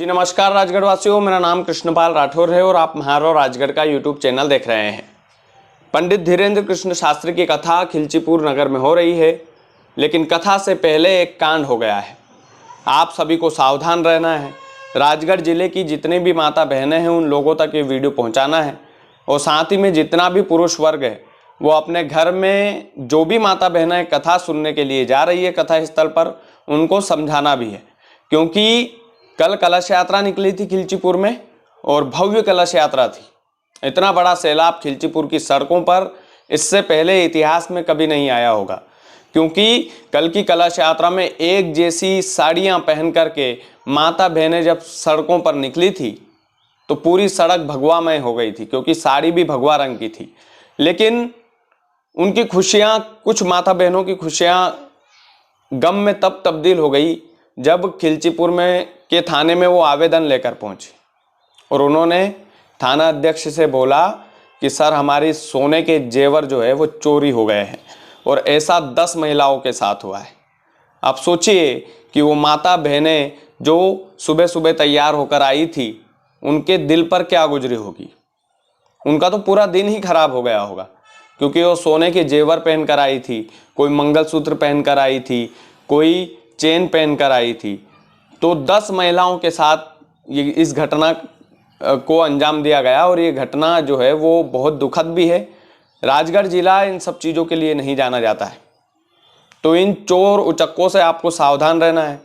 जी नमस्कार राजगढ़ वासियों, मेरा नाम कृष्णपाल राठौर है और आप म्हारो राजगढ़ का यूट्यूब चैनल देख रहे हैं। पंडित धीरेन्द्र कृष्ण शास्त्री की कथा खिलचीपुर नगर में हो रही है, लेकिन कथा से पहले एक कांड हो गया है। आप सभी को सावधान रहना है। राजगढ़ जिले की जितनी भी माता बहनें हैं उन लोगों तक ये वीडियो पहुंचाना है, और साथ ही में जितना भी पुरुष वर्ग है वो अपने घर में जो भी माता बहनें कथा सुनने के लिए जा रही है कथा स्थल पर, उनको समझाना भी है। क्योंकि कल कलश यात्रा निकली थी खिलचीपुर में और भव्य कलश यात्रा थी। इतना बड़ा सैलाब खिलचीपुर की सड़कों पर इससे पहले इतिहास में कभी नहीं आया होगा। क्योंकि कल की कलश यात्रा में एक जैसी साड़ियां पहन करके माता बहनें जब सड़कों पर निकली थी तो पूरी सड़क भगवामय हो गई थी, क्योंकि साड़ी भी भगवा रंग की थी। लेकिन उनकी खुशियां, कुछ माता बहनों की खुशियां गम में तब तब्दील हो गई जब खिलचीपुर में के थाने में वो आवेदन लेकर पहुंचे और उन्होंने थाना अध्यक्ष से बोला कि सर हमारी सोने के जेवर जो है वो चोरी हो गए हैं, और ऐसा 10 महिलाओं के साथ हुआ है। आप सोचिए कि वो माता बहनें जो सुबह सुबह तैयार होकर आई थी, उनके दिल पर क्या गुजरी होगी। उनका तो पूरा दिन ही खराब हो गया होगा, क्योंकि वो सोने के जेवर पहन कर आई थी, कोई मंगलसूत्र पहन कर आई थी, कोई चेन पहन कर आई थी। तो 10 महिलाओं के साथ ये इस घटना को अंजाम दिया गया, और ये घटना जो है वो बहुत दुखद भी है। राजगढ़ जिला इन सब चीज़ों के लिए नहीं जाना जाता है, तो इन चोर उचक्कों से आपको सावधान रहना है।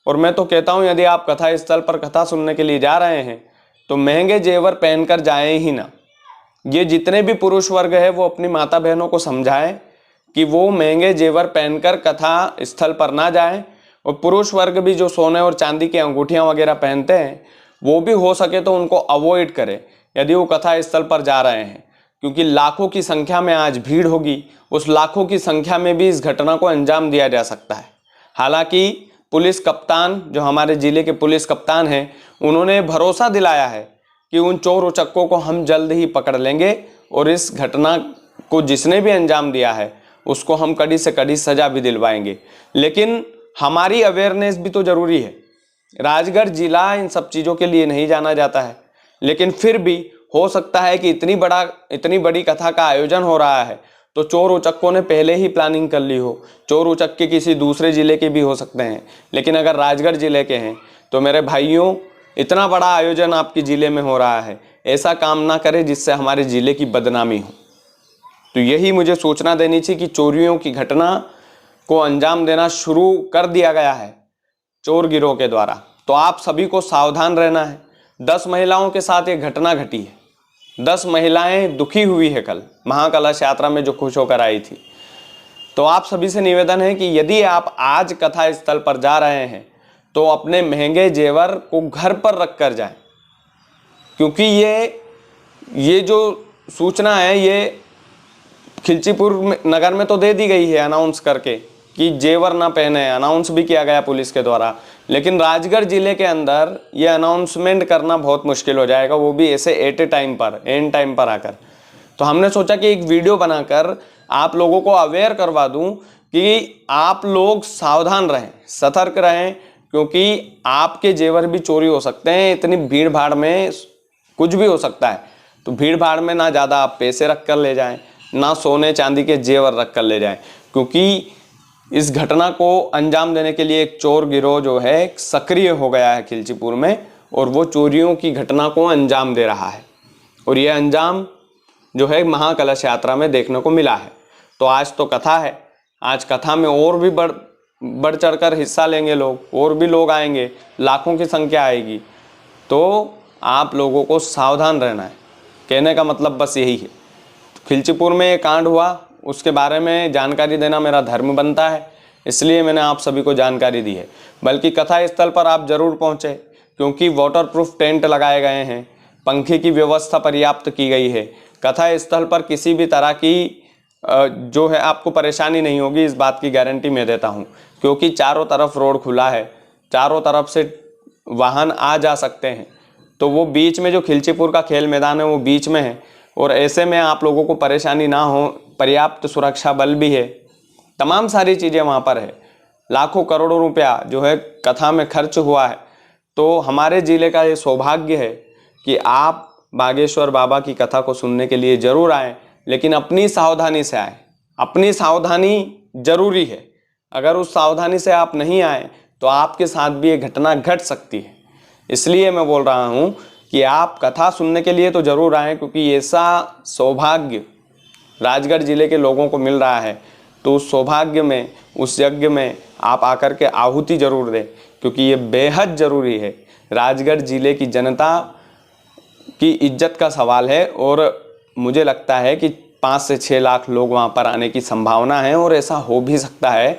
और मैं तो कहता हूँ यदि आप कथा स्थल पर कथा सुनने के लिए जा रहे हैं तो महंगे जेवर पहनकर जाएं ही ना। ये जितने भी पुरुष वर्ग है वो अपनी माता बहनों को समझाएं कि वो महंगे जेवर पहनकर कथा स्थल पर ना जाएं, और पुरुष वर्ग भी जो सोने और चांदी की अंगूठियां वगैरह पहनते हैं वो भी हो सके तो उनको अवॉइड करें यदि वो कथा स्थल पर जा रहे हैं। क्योंकि लाखों की संख्या में आज भीड़ होगी, उस लाखों की संख्या में भी इस घटना को अंजाम दिया जा सकता है। हालांकि पुलिस कप्तान, जो हमारे ज़िले के पुलिस कप्तान हैं, उन्होंने भरोसा दिलाया है कि उन चोर उचक्कों को हम जल्द ही पकड़ लेंगे, और इस घटना को जिसने भी अंजाम दिया है उसको हम कड़ी से कड़ी सज़ा भी दिलवाएंगे। लेकिन हमारी अवेयरनेस भी तो ज़रूरी है। राजगढ़ जिला इन सब चीज़ों के लिए नहीं जाना जाता है, लेकिन फिर भी हो सकता है कि इतनी बड़ी कथा का आयोजन हो रहा है तो चोर उचक्कों ने पहले ही प्लानिंग कर ली हो। चोर उचक्के किसी दूसरे ज़िले के भी हो सकते हैं, लेकिन अगर राजगढ़ ज़िले के हैं तो मेरे भाइयों, इतना बड़ा आयोजन आपके ज़िले में हो रहा है, ऐसा काम ना करें जिससे हमारे ज़िले की बदनामी हो। तो यही मुझे सूचना देनी थी कि चोरियों की घटना को अंजाम देना शुरू कर दिया गया है चोर गिरोह के द्वारा। तो आप सभी को सावधान रहना है। 10 महिलाओं के साथ ये घटना घटी है। 10 महिलाएं दुखी हुई है कल महाकलश यात्रा में जो खुश होकर आई थी। तो आप सभी से निवेदन है कि यदि आप आज कथा स्थल पर जा रहे हैं तो अपने महंगे जेवर को घर पर रख कर जाएं, क्योंकि ये जो सूचना है ये खिलचीपुर नगर में तो दे दी गई है अनाउंस करके कि जेवर ना पहने, अनाउंस भी किया गया पुलिस के द्वारा। लेकिन राजगढ़ जिले के अंदर ये अनाउंसमेंट करना बहुत मुश्किल हो जाएगा, वो भी ऐसे एट टाइम पर, एंड टाइम पर आकर। तो हमने सोचा कि एक वीडियो बनाकर आप लोगों को अवेयर करवा दूं कि आप लोग सावधान रहें, सतर्क रहें, क्योंकि आपके जेवर भी चोरी हो सकते हैं। इतनी भीड़ भाड़ में कुछ भी हो सकता है, तो भीड़ भाड़ में ना ज़्यादा आप पैसे रख कर ले जाएं, ना सोने चांदी के जेवर रख कर ले जाएं, क्योंकि इस घटना को अंजाम देने के लिए एक चोर गिरोह जो है सक्रिय हो गया है खिलचीपुर में, और वो चोरियों की घटना को अंजाम दे रहा है। और ये अंजाम जो है महाकलश यात्रा में देखने को मिला है। तो आज तो कथा है, आज कथा में और भी बढ़ चढ़ कर हिस्सा लेंगे लोग, और भी लोग आएंगे, लाखों की संख्या आएगी। तो आप लोगों को सावधान रहना है, कहने का मतलब बस यही है। खिलचीपुर में ये कांड हुआ, उसके बारे में जानकारी देना मेरा धर्म बनता है, इसलिए मैंने आप सभी को जानकारी दी है। बल्कि कथा स्थल पर आप जरूर पहुँचे, क्योंकि वाटरप्रूफ टेंट लगाए गए हैं, पंखे की व्यवस्था पर्याप्त की गई है। कथा स्थल पर किसी भी तरह की जो है आपको परेशानी नहीं होगी, इस बात की गारंटी मैं देता हूँ, क्योंकि चारों तरफ रोड खुला है, चारों तरफ से वाहन आ जा सकते हैं। तो वो बीच में जो खिलचीपुर का खेल मैदान है वो बीच में है, और ऐसे में आप लोगों को परेशानी ना हो, पर्याप्त सुरक्षा बल भी है, तमाम सारी चीज़ें वहाँ पर है। लाखों करोड़ों रुपया जो है कथा में खर्च हुआ है, तो हमारे ज़िले का ये सौभाग्य है कि आप बागेश्वर बाबा की कथा को सुनने के लिए ज़रूर आएँ, लेकिन अपनी सावधानी से आएँ। अपनी सावधानी ज़रूरी है। अगर उस सावधानी से आप नहीं आए तो आपके साथ भी ये घटना घट सकती है। इसलिए मैं बोल रहा हूँ कि आप कथा सुनने के लिए तो ज़रूर आएँ, क्योंकि ऐसा सौभाग्य राजगढ़ ज़िले के लोगों को मिल रहा है। तो उस सौभाग्य में, उस यज्ञ में आप आकर के आहुति ज़रूर दें, क्योंकि ये बेहद ज़रूरी है। राजगढ़ ज़िले की जनता की इज्जत का सवाल है और मुझे लगता है कि 5 से 6 लाख लोग वहाँ पर आने की संभावना है और ऐसा हो भी सकता है,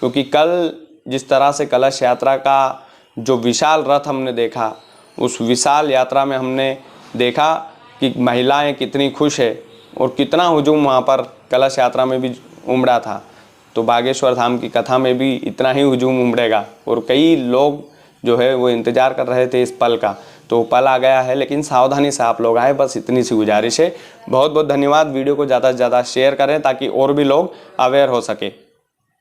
क्योंकि कल जिस तरह से कलश यात्रा का जो विशाल रथ हमने देखा, उस विशाल यात्रा में हमने देखा कि महिलाएं कितनी खुश है और कितना हुजूम वहाँ पर कलश यात्रा में भी उमड़ा था। तो बागेश्वर धाम की कथा में भी इतना ही हुजूम उमड़ेगा और कई लोग जो है वो इंतज़ार कर रहे थे इस पल का। तो पल आ गया है, लेकिन सावधानी से आप लोग आए, बस इतनी सी गुजारिश है। बहुत बहुत धन्यवाद। वीडियो को ज़्यादा से ज़्यादा शेयर करें ताकि और भी लोग अवेयर हो सके।